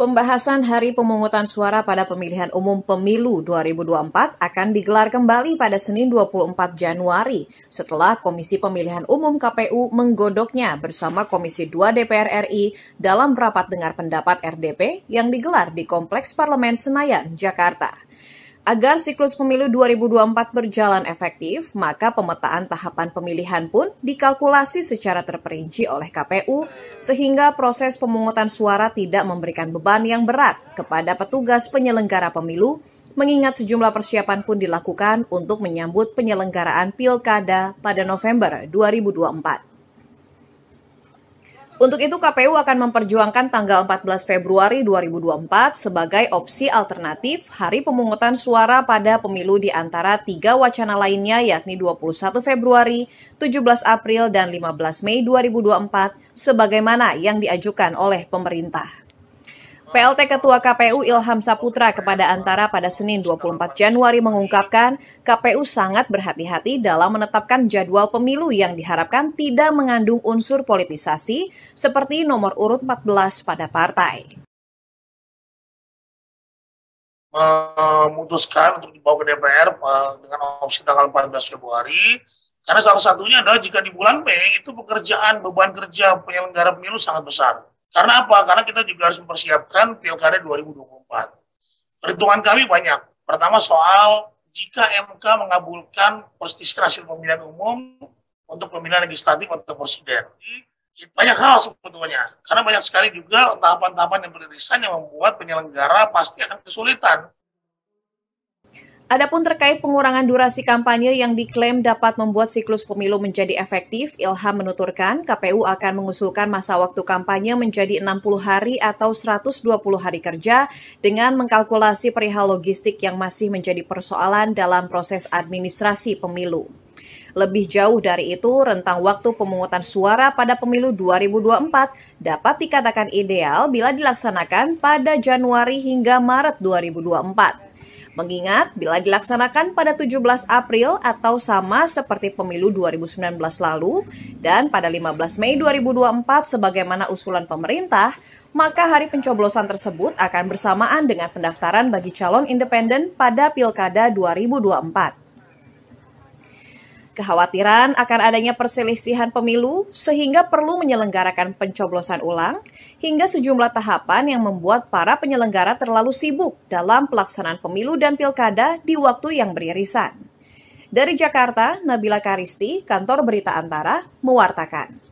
Pembahasan hari pemungutan suara pada pemilihan umum pemilu 2024 akan digelar kembali pada Senin 24 Januari setelah Komisi Pemilihan Umum KPU menggodoknya bersama Komisi 2 DPR RI dalam rapat dengar pendapat RDP yang digelar di Kompleks Parlemen Senayan, Jakarta. Agar siklus pemilu 2024 berjalan efektif, maka pemetaan tahapan pemilihan pun dikalkulasi secara terperinci oleh KPU sehingga proses pemungutan suara tidak memberikan beban yang berat kepada petugas penyelenggara pemilu, mengingat sejumlah persiapan pun dilakukan untuk menyambut penyelenggaraan Pilkada pada November 2024. Untuk itu, KPU akan memperjuangkan tanggal 14 Februari 2024 sebagai opsi alternatif hari pemungutan suara pada pemilu di antara 3 wacana lainnya yakni 21 Februari, 17 April, dan 15 Mei 2024 sebagaimana yang diajukan oleh pemerintah. PLT Ketua KPU Ilham Saputra kepada Antara pada Senin 24 Januari mengungkapkan KPU sangat berhati-hati dalam menetapkan jadwal pemilu yang diharapkan tidak mengandung unsur politisasi seperti nomor urut 14 pada partai. Memutuskan untuk dibawa ke DPR dengan opsi tanggal 14 Februari karena salah satunya adalah jika di bulan Mei itu beban kerja penyelenggara pemilu sangat besar. Karena apa? Karena kita juga harus mempersiapkan Pilkada 2024. Perhitungan kami banyak. Pertama soal jika MK mengabulkan perselisihan hasil pemilihan umum untuk pemilihan legislatif atau presiden. Banyak hal sebetulnya. Karena banyak sekali juga tahapan-tahapan yang beririsan yang membuat penyelenggara pasti akan kesulitan. Adapun terkait pengurangan durasi kampanye yang diklaim dapat membuat siklus pemilu menjadi efektif, Ilham menuturkan KPU akan mengusulkan masa waktu kampanye menjadi 60 hari atau 120 hari kerja dengan mengkalkulasi perihal logistik yang masih menjadi persoalan dalam proses administrasi pemilu. Lebih jauh dari itu, rentang waktu pemungutan suara pada pemilu 2024 dapat dikatakan ideal bila dilaksanakan pada Januari hingga Maret 2024. Mengingat bila dilaksanakan pada 17 April atau sama seperti pemilu 2019 lalu dan pada 15 Mei 2024 sebagaimana usulan pemerintah, maka hari pencoblosan tersebut akan bersamaan dengan pendaftaran bagi calon independen pada Pilkada 2024. Kekhawatiran akan adanya perselisihan pemilu sehingga perlu menyelenggarakan pencoblosan ulang hingga sejumlah tahapan yang membuat para penyelenggara terlalu sibuk dalam pelaksanaan pemilu dan pilkada di waktu yang beririsan. Dari Jakarta, Nabila Karisti, Kantor Berita Antara, mewartakan.